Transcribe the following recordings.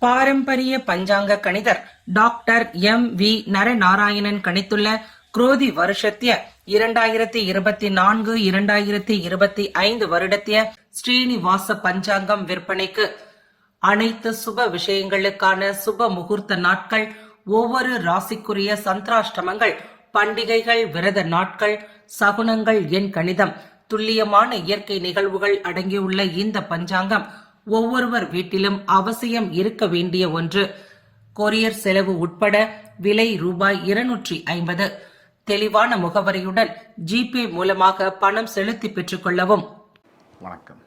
பாரம்பரிய பஞ்சாங்க கணிதர் doctor V Naranarayanan கணித்துள்ள குரோதி வருஷத்திய 2024-2025 வருடத்திய ஸ்ரீனிவாச பஞ்சாங்கம் விற்பனைக்கு. அனைத்து சுப விஷயங்களுக்கான சுப முகூர்த்த நாட்கள், ஒவ்வொரு ராசிக்குரிய சந்திராஷ்டமங்கள், பண்டிகைகள், விரத நாட்கள், சகுனங்கள், எண் கணிதம், துல்லியமான இயற்கை நிகழ்வுகள் அடங்கியுள்ள இந்த பஞ்சாங்கம் ஒவ்வொருவர் வீட்டிலும் அவசியம் இருக்க வேண்டிய ஒன்று. கொரியர் செலவு உட்பட விலை ரூபாய் 250. தெளிவான முகவரியுடன் ஜிபே மூலமாக பணம் செலுத்தி பெற்றுக் கொள்ளவும். வணக்கம்.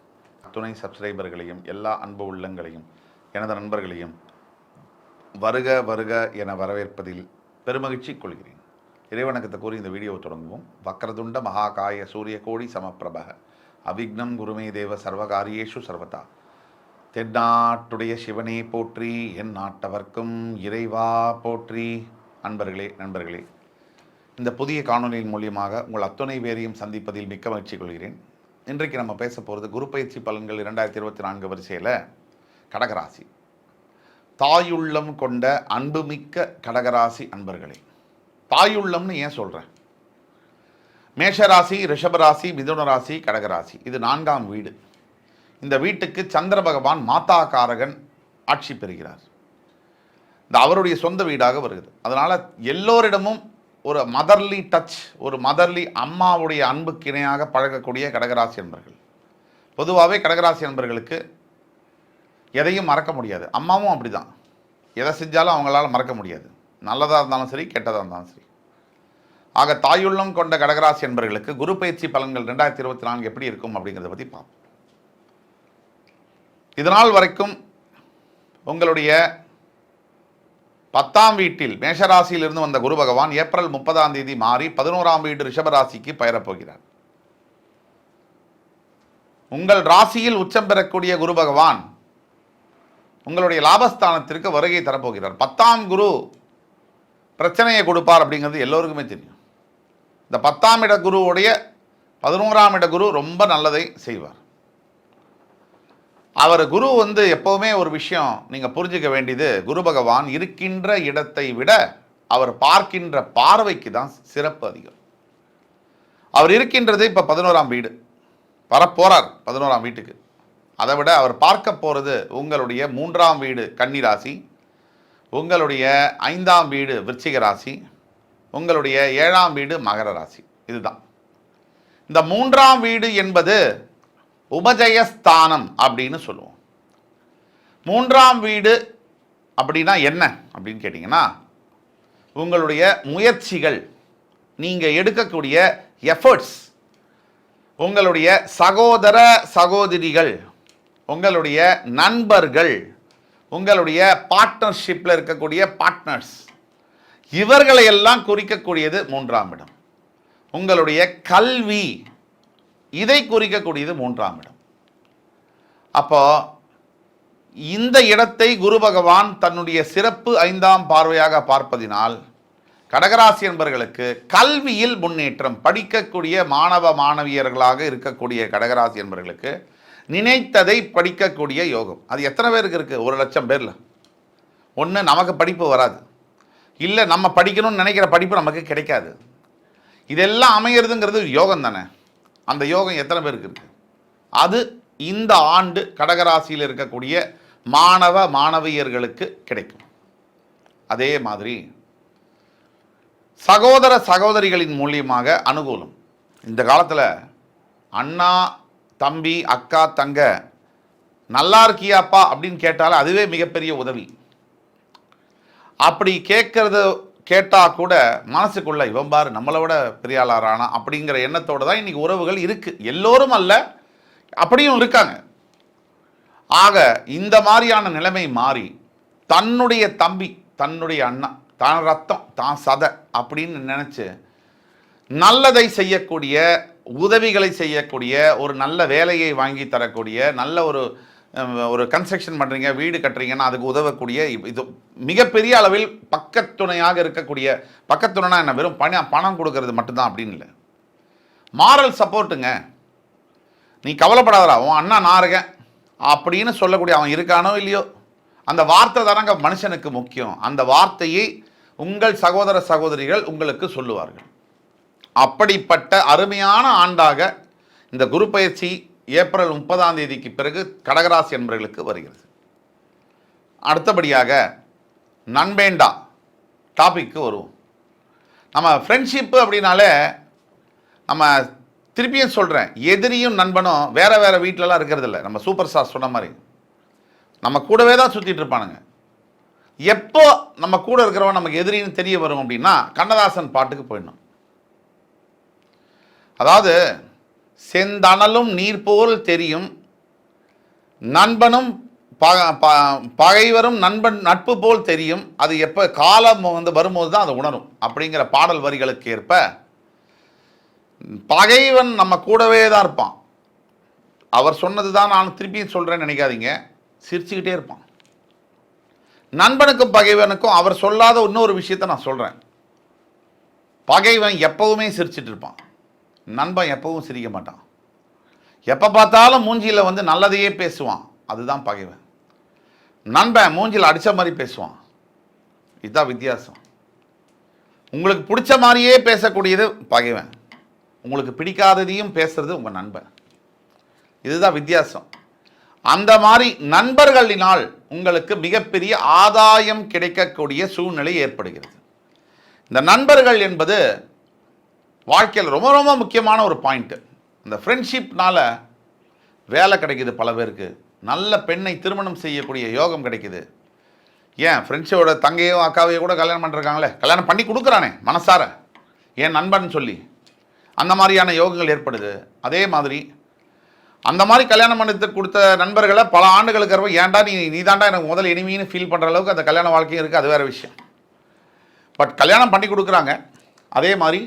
துணை சப்ஸ்கிரைபர்களையும் எல்லா அன்பு உள்ளங்களையும் எனது நண்பர்களையும் வருக வருக என வரவேற்பதில் பெருமகிழ்ச்சி கொள்கிறேன். இறைவணக்கத்தை கூறி இந்த வீடியோவை தொடங்குவோம். வக்ரதுண்ட மகாகாய சூரிய கோடி சமப்பிரபக அவிக்னம் குருமே தேவ சர்வகாரியேஷு சர்வதா. தென்னாட்டுடைய சிவனே போற்றி, என் நாட்டவர்க்கும் இறைவா போற்றி. அன்பர்களே, நண்பர்களே, இந்த புதிய காணொலியின் மூலியமாக உங்கள் அத்துணை பேரையும் சந்திப்பதில் மிக்க மகிழ்ச்சி கொள்கிறேன். இன்றைக்கு நம்ம பேச போகிறது குரு பயிற்சி பலன்கள் 2024 வரிசையில் கடகராசி. தாயுள்ளம் கொண்ட அன்புமிக்க கடகராசி அன்பர்களே. தாயுள்ளம்னு ஏன் சொல்கிறேன்? மேஷராசி, ரிஷபராசி, மிதுன ராசி, கடகராசி, இது 4ஆம் வீடு. இந்த வீட்டுக்கு சந்திர பகவான் மாதாகாரகன் ஆட்சி பெறுகிறார். இந்த அவருடைய சொந்த வீடாக வருகிறது. அதனால் எல்லோரிடமும் ஒரு மதர்லி டச், ஒரு மதர்லி அம்மாவுடைய அன்புக்கு இணையாக பழகக்கூடிய கடகராசி அன்பர்கள். பொதுவாகவே கடகராசி அன்பர்களுக்கு எதையும் மறக்க முடியாது. அம்மாவும் அப்படி தான். எதை செஞ்சாலும் அவங்களால மறக்க முடியாது. நல்லதாக இருந்தாலும் சரி, கெட்டதாக இருந்தாலும் சரி. ஆக தாயுள்ளம் கொண்ட கடகராசி அன்பர்களுக்கு குரு பயிற்சி பலன்கள் 2024 எப்படி இருக்கும் அப்படிங்கிறத பற்றி பார்ப்போம். இதனால் வரைக்கும் உங்களுடைய 10ஆம் வீட்டில் மேஷராசியிலிருந்து வந்த குரு பகவான் ஏப்ரல் 30ஆம் தேதி மாறி 11ஆம் வீடு ரிஷபராசிக்கு பெயரப்போகிறார். உங்கள் ராசியில் உச்சம் பெறக்கூடிய குரு பகவான் உங்களுடைய லாபஸ்தானத்திற்கு வருகை தரப்போகிறார். 10ஆம் குரு பிரச்சனையை கொடுப்பார் அப்படிங்கிறது எல்லோருக்குமே தெரியும். இந்த 10ஆம் இட குருவுடைய 11ஆம் இட குரு ரொம்ப நல்லதை செய்வார். அவர் குரு எப்போவுமே ஒரு விஷயம் நீங்கள் புரிஞ்சுக்க வேண்டியது, குரு பகவான் இருக்கின்ற இடத்தை விட அவர் பார்க்கின்ற பார்வைக்கு தான் சிறப்பு அதிகம். அவர் இருக்கின்றது இப்போ 11ஆம் வீடு, வரப்போறார் 11ஆம் வீட்டுக்கு. அதை விட அவர் பார்க்க போகிறது உங்களுடைய 3ஆம் வீடு கன்னிராசி, உங்களுடைய 5ஆம் வீடு விருச்சிக ராசி, உங்களுடைய 7ஆம் வீடு மகர ராசி. இதுதான் இந்த 3ஆம் வீடு என்பது உபஜயஸ்தானம் அப்படின்னு சொல்லுவோம். 3ஆம் வீடு அப்படின்னா என்ன அப்படின்னு கேட்டிங்கன்னா, உங்களுடைய முயற்சிகள், நீங்கள் எடுக்கக்கூடிய எஃபர்ட்ஸ், உங்களுடைய சகோதர சகோதரிகள், உங்களுடைய நண்பர்கள், உங்களுடைய பார்ட்னர்ஷிப்பில் இருக்கக்கூடிய பார்ட்னர்ஸ், இவர்களையெல்லாம் குறிக்கக்கூடியது 3ஆம் இடம். உங்களுடைய கல்வி, இதை குறிக்கக்கூடியது 3ஆம் இடம். அப்போ இந்த இடத்தை குரு பகவான் தன்னுடைய சிறப்பு 5ஆம் பார்வையாக பார்ப்பதினால் கடகராசி என்பவர்களுக்கு கல்வியில் முன்னேற்றம், படிக்கக்கூடிய மாணவ மாணவியர்களாக இருக்கக்கூடிய கடகராசி என்பவர்களுக்கு நினைத்ததை படிக்கக்கூடிய யோகம். அது எத்தனை பேருக்கு இருக்குது? 1,00,000 பேரில் ஒன்று நமக்கு படிப்பு வராது, இல்லை நம்ம படிக்கணும்னு நினைக்கிற படிப்பு நமக்கு கிடைக்காது. இதெல்லாம் அமையிறதுங்கிறது யோகம் தானே. அந்த யோகம் எத்தனை பேருக்கு இருக்கு? அது இந்த ஆண்டு கடகராசியில் இருக்கக்கூடிய மாணவ மாணவியர்களுக்கு கிடைக்கும். அதே மாதிரி சகோதர சகோதரிகளின் மூலியமாக அனுகூலம். இந்த காலத்தில் அண்ணா தம்பி அக்கா தங்க நல்லா இருக்கியாப்பா அப்படின்னு கேட்டாலும் அதுவே மிகப்பெரிய உதவி. அப்படி கேட்டால் கூட மனசுக்குள்ள இவன் பாரு நம்மளை விட பெரிய ஆளாரானா அப்படிங்கிற எண்ணத்தோடு தான் இன்றைக்கி உறவுகள் இருக்குது. எல்லோரும் அல்ல, அப்படியும் இருக்காங்க. ஆக இந்த மாதிரியான நிலைமை மாறி தன்னுடைய தம்பி, தன்னுடைய அண்ணா, தான் ரத்தம், தான் சதை அப்படின்னு நினச்சி நல்லதை செய்யக்கூடிய, உதவிகளை செய்யக்கூடிய, ஒரு நல்ல வேலையை வாங்கி தரக்கூடிய, நல்ல ஒரு கன்ஸ்ட்ரக்ஷன் பண்ணுறீங்க, வீடு கட்டுறீங்கன்னா அதுக்கு உதவக்கூடிய, இது மிகப்பெரிய அளவில் பக்கத்துணையாக இருக்கக்கூடிய. பக்கத்துணைனா என்ன? வெறும் பணம் கொடுக்கறது மட்டும்தான் அப்படின்னு இல்லை, மாரல் சப்போர்ட்டுங்க. நீ கவலைப்படாதடா, உன் அண்ணா நான் இருக்கேன் அப்படின்னு சொல்லக்கூடிய, அவன் இருக்கானோ இல்லையோ, அந்த வார்த்தை தானங்க மனுஷனுக்கு முக்கியம். அந்த வார்த்தையை உங்கள் சகோதர சகோதரிகள் உங்களுக்கு சொல்லுவார்கள். அப்படிப்பட்ட அருமையான ஆண்டாக இந்த குரு பயிற்சி ஏப்ரல் 30ஆம் தேதிக்கு பிறகு கடகராசி என்பவர்களுக்கு வருகிறது. அடுத்தபடியாக நண்பேண்டா டாபிக்கு வருவோம். நம்ம ஃப்ரெண்ட்ஷிப்பு அப்படின்னாலே நம்ம திருப்பியும் சொல்கிறேன், எதிரியும் நண்பனும் வேறு வேறு வீட்டிலலாம் இருக்கிறது இல்லை. நம்ம சூப்பர் ஸ்டார் சொன்ன மாதிரி நம்ம கூடவே தான் சுற்றிட்டு இருப்பானுங்க. எப்போ நம்ம கூட இருக்கிறவன் நமக்கு எதிரின்னு தெரிய வரும் அப்படின்னா கண்ணதாசன் பாட்டுக்கு போயிடணும். அதாவது செந்தணலும் நீர் போல் தெரியும் நண்பனும் பகைவரும் நட்பு போல் தெரியும், அது எப்போ காலம் வரும்போது தான் அதை உணரும் அப்படிங்கிற பாடல் வரிகளுக்கு ஏற்ப பகைவன் நம்ம கூடவே தான் இருப்பான். அவர் சொன்னது தான் நான் திருப்பியும் சொல்கிறேன்னு நினைக்காதீங்க, சிரிச்சுக்கிட்டே இருப்பான். நண்பனுக்கும் பகைவனுக்கும் அவர் சொல்லாத இன்னொரு விஷயத்தை நான் சொல்கிறேன். பகைவன் எப்பவுமே சிரிச்சிட்டு இருப்பான், நண்பன் எப்பவும் சிரிக்க மாட்டான். எப்போ பார்த்தாலும் மூஞ்சியில் நல்லதையே பேசுவான், அதுதான் பகைவன். நண்பன் மூஞ்சில் அடித்த மாதிரி பேசுவான், இதுதான் வித்தியாசம். உங்களுக்கு பிடிச்ச மாதிரியே பேசக்கூடியது பகைவன், உங்களுக்கு பிடிக்காததையும் பேசுறது உங்கள் நண்பன். இதுதான் வித்தியாசம். அந்த மாதிரி நண்பர்களினால் உங்களுக்கு மிகப்பெரிய ஆதாயம் கிடைக்கக்கூடிய சூழ்நிலை ஏற்படுகிறது. இந்த நண்பர்கள் என்பது வாழ்க்கையில் ரொம்ப ரொம்ப முக்கியமான ஒரு பாயிண்ட்டு. இந்த ஃப்ரெண்ட்ஷிப்னால வேலை கிடைக்குது, பல பேருக்கு நல்ல பெண்ணை திருமணம் செய்யக்கூடிய யோகம் கிடைக்குது. ஏன் ஃப்ரெண்ட்ஸோட தங்கையோ அக்காவையோ கூட கல்யாணம் பண்ணிருக்காங்களே, கல்யாணம் பண்ணி கொடுக்குறானே மனசார ஏன் நண்பன் சொல்லி, அந்த மாதிரியான யோகங்கள் ஏற்படுது. அதே மாதிரி அந்த மாதிரி கல்யாணம் பண்ணி கொடுத்த நண்பர்களை பல ஆண்டுகளுக்கு அப்புறம் ஏன்டா நீ தாண்டா எனக்கு முதல் எனிமின்னு ஃபீல் பண்ணுற அளவுக்கு அந்த கல்யாண வாழ்க்கையும் இருக்குது, அது வேறு விஷயம். பட் கல்யாணம் பண்ணி கொடுக்குறாங்க. அதே மாதிரி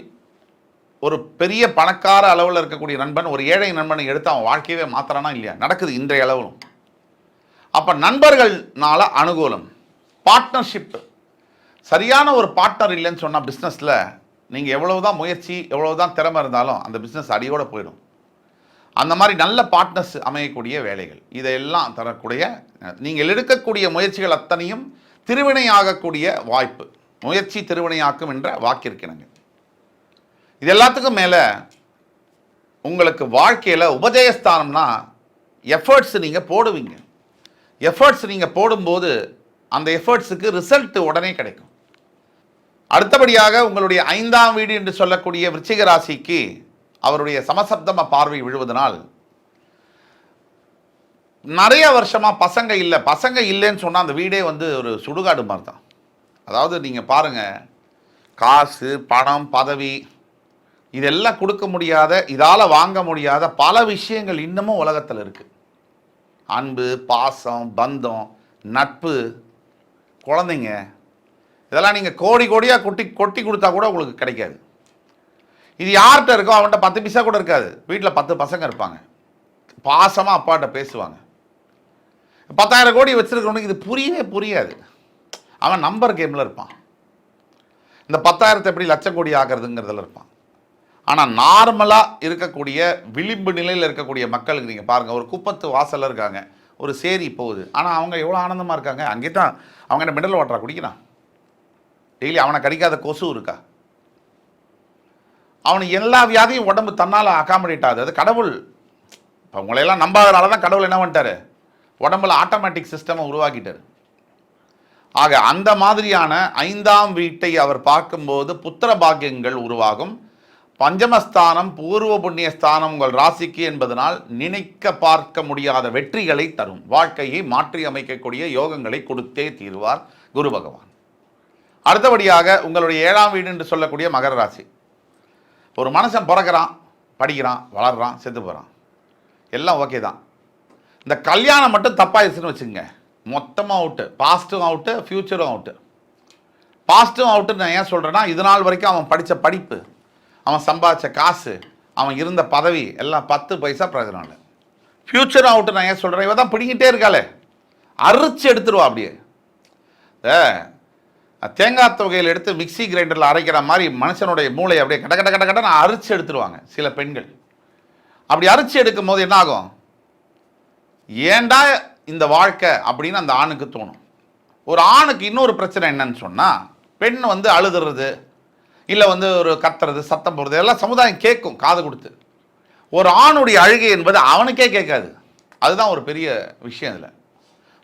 ஒரு பெரிய பணக்கார அளவில் இருக்கக்கூடிய நண்பன் ஒரு ஏழை நண்பனை எடுத்து அவன் வாழ்க்கையவே மாத்திரானா இல்லையா, நடக்குது இன்றைய அளவிலும். அப்போ நண்பர்கள்னால அனுகூலம். பார்ட்னர்ஷிப், சரியான ஒரு பார்ட்னர் இல்லைன்னு சொன்னால் பிஸ்னஸில் நீங்கள் எவ்வளவுதான் முயற்சி எவ்வளவுதான் திறமை இருந்தாலும் அந்த பிஸ்னஸ் அடியோடு போயிடும். அந்த மாதிரி நல்ல பார்ட்னர்ஸ் அமையக்கூடிய வேலைகள் இதையெல்லாம் தரக்கூடிய நீங்கள் எடுக்கக்கூடிய முயற்சிகள் அத்தனையும் திருவினையாகக்கூடிய வாய்ப்பு. முயற்சி திருவினையாக்கும் என்ற வாக்கிற்கிணங்க. இது எல்லாத்துக்கும் மேலே உங்களுக்கு வாழ்க்கையில் உபஜயஸ்தானம்னா எஃபர்ட்ஸ் நீங்கள் போடுவீங்க. எஃபர்ட்ஸ் நீங்கள் போடும்போது அந்த எஃபர்ட்ஸுக்கு ரிசல்ட் உடனே கிடைக்கும். அடுத்தபடியாக உங்களுடைய 5ஆம் வீடு என்று சொல்லக்கூடிய விருச்சிக ராசிக்கு அவருடைய சமசப்தம பார்வை விழுவதனால் நிறைய வருஷமாக பசங்க இல்லைன்னு சொன்னால் அந்த வீடே ஒரு சுடுகாடு மாதிரி தான். அதாவது நீங்கள் பாருங்கள், காசு பணம் பதவி இதெல்லாம் கொடுக்க முடியாத, இதால் வாங்க முடியாத பல விஷயங்கள் இன்னமும் உலகத்தில் இருக்குது. அன்பு, பாசம், பந்தம், நட்பு, குழந்தைங்க, இதெல்லாம் நீங்கள் கோடி கோடியாக கொட்டி கொடுத்தா கூட உங்களுக்கு கிடைக்காது. இது யார்கிட்ட இருக்கோ அவன்கிட்ட 10 பைசா கூட இருக்காது. வீட்டில் 10 பசங்க இருப்பாங்க, பாசமாக அப்பாட்ட பேசுவாங்க. 10,000 கோடி வச்சுருக்கவனுக்கு இது புரியவே புரியாது. அவன் நம்பர் கேமில் இருப்பான். இந்த 10,000 எப்படி லட்சம் கோடி ஆகிறதுங்கிறதுல இருப்பான். ஆனால் நார்மலாக இருக்கக்கூடிய விளிம்பு நிலையில் இருக்கக்கூடிய மக்களுக்கு நீங்கள் பாருங்கள், ஒரு குப்பத்து வாசலில் இருக்காங்க, ஒரு சேரி போகுது, ஆனால் அவங்க எவ்வளோ ஆனந்தமாக இருக்காங்க. அங்கே தான் அவங்க என்ன மினரல் வாட்டரா குடிக்கிறான், டெய்லி அவனை கடிக்காத கொசு இருக்கா, அவனுக்கு எல்லா வியாதியும் உடம்பு தன்னால் அகாமடேட் ஆகுது. அது கடவுள். இப்போ உங்களையெல்லாம் நம்பாதனால தான் கடவுள் என்ன பண்ணிட்டாரு, உடம்புல ஆட்டோமேட்டிக் சிஸ்டமை உருவாக்கிட்டார். ஆக அந்த மாதிரியான 5ஆம் வீட்டை அவர் பார்க்கும்போது புத்திர பாக்கியங்கள் உருவாகும். பஞ்சமஸ்தானம் பூர்வ புண்ணிய ஸ்தானம் உங்கள் ராசிக்கு என்பதனால் நினைக்க பார்க்க முடியாத வெற்றிகளை தரும். வாழ்க்கையை மாற்றி அமைக்கக்கூடிய யோகங்களை கொடுத்தே தீர்வார் குரு பகவான். அடுத்தபடியாக உங்களுடைய 7ஆம் வீடு என்று சொல்லக்கூடிய மகர ராசி. ஒரு மனுஷன் பிறக்கிறான், படிக்கிறான், வளர்றான், செத்து போகிறான், எல்லாம் ஓகே தான். இந்த கல்யாணம் மட்டும் தப்பாயிருச்சுன்னு வச்சுக்கோங்க, மொத்தமாக அவுட்டு. பாஸ்ட்டும் அவுட்டு, ஃப்யூச்சரும் அவுட்டு. பாஸ்ட்டும் அவுட்டு நான் ஏன் சொல்கிறேன்னா, இது நாள் வரைக்கும் அவன் படித்த படிப்பு, அவன் சம்பாதிச்ச காசு, அவன் இருந்த பதவி எல்லாம் 10 பைசா பிரயோஜனம் இல்லை. ஃப்யூச்சரும் அவுட்டு நான் ஏன் சொல்கிறேன், இவன் தான் பிடிங்கிட்டே இருக்காளே, அரிச்சு எடுத்துருவா. அப்படியே தேங்காய் தொகையில் எடுத்து மிக்சி கிரைண்டரில் அரைக்கிற மாதிரி மனுஷனுடைய மூளை அப்படியே கட கட கட கட நான் அரிச்சு எடுத்துருவாங்க சில பெண்கள். அப்படி அரிச்சு எடுக்கும் போது என்ன ஆகும், ஏண்டா இந்த வாழ்க்கை அப்படின்னு அந்த ஆணுக்கு தோணும். ஒரு ஆணுக்கு இன்னொரு பிரச்சனை என்னன்னு சொன்னால், பெண் வந்து அழுதுறது இல்லை வந்து ஒரு கத்துறது சத்தம் போடுறது எல்லாம் சமுதாயம் கேட்கும் காது கொடுத்து. ஒரு ஆணுடைய அழுகை என்பது அவனுக்கே கேட்காது. அதுதான் ஒரு பெரிய விஷயம். இதில்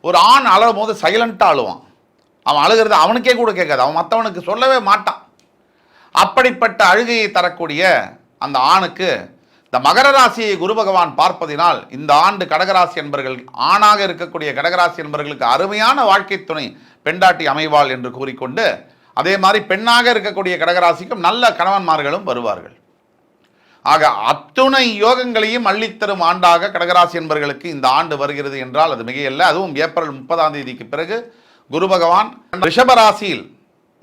ஒரு ஆண் அழும் போது சைலண்ட்டாக அழுவான். அவன் அழுகிறது அவனுக்கே கூட கேட்காது, அவன் மற்றவனுக்கு சொல்லவே மாட்டான். அப்படிப்பட்ட அழுகையை தரக்கூடிய அந்த ஆணுக்கு இந்த மகர ராசியை குரு பகவான் பார்ப்பதினால் இந்த ஆண்டு கடகராசி என்பர்கள், ஆணாக இருக்கக்கூடிய கடகராசி என்பர்களுக்கு அருமையான வாழ்க்கை துணை பெண்டாட்டி அமைவாள் என்று கூறிக்கொண்டு, அதே மாதிரி பெண்ணாக இருக்கக்கூடிய கடகராசிக்கும் நல்ல கணவன்மார்களும் வருவார்கள். ஆக அத்துணை யோகங்களையும் அள்ளித்தரும் ஆண்டாக கடகராசி என்பர்களுக்கு இந்த ஆண்டு வருகிறது என்றால் அது மிகையல்ல. அதுவும் ஏப்ரல் 30ஆம் தேதிக்கு பிறகு குரு பகவான் ரிஷபராசியில்,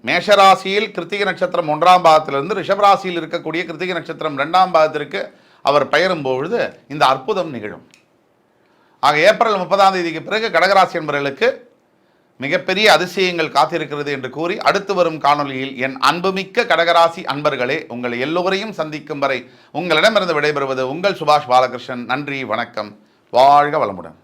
மேஷராசியில் கிருத்திகை நட்சத்திரம் 1ஆம் பாகத்திலிருந்து ரிஷபராசியில் இருக்கக்கூடிய கிருத்திகை நட்சத்திரம் 2ஆம் பாகத்திற்கு அவர் பெயரும் பொழுது இந்த அற்புதம் நிகழும். ஆக ஏப்ரல் 30ஆம் தேதிக்கு பிறகு கடகராசி என்பவர்களுக்கு மிகப்பெரிய அதிசயங்கள் காத்திருக்கிறது என்று கூறி, அடுத்து வரும் காணொலியில் என் அன்புமிக்க கடகராசி அன்பர்களே, உங்கள் எல்லோரையும் சந்திக்கும் வரை உங்களிடமிருந்து விடைபெறுவது உங்கள் சுபாஷ் பாலகிருஷ்ணன். நன்றி, வணக்கம், வாழ்க வளமுடன்.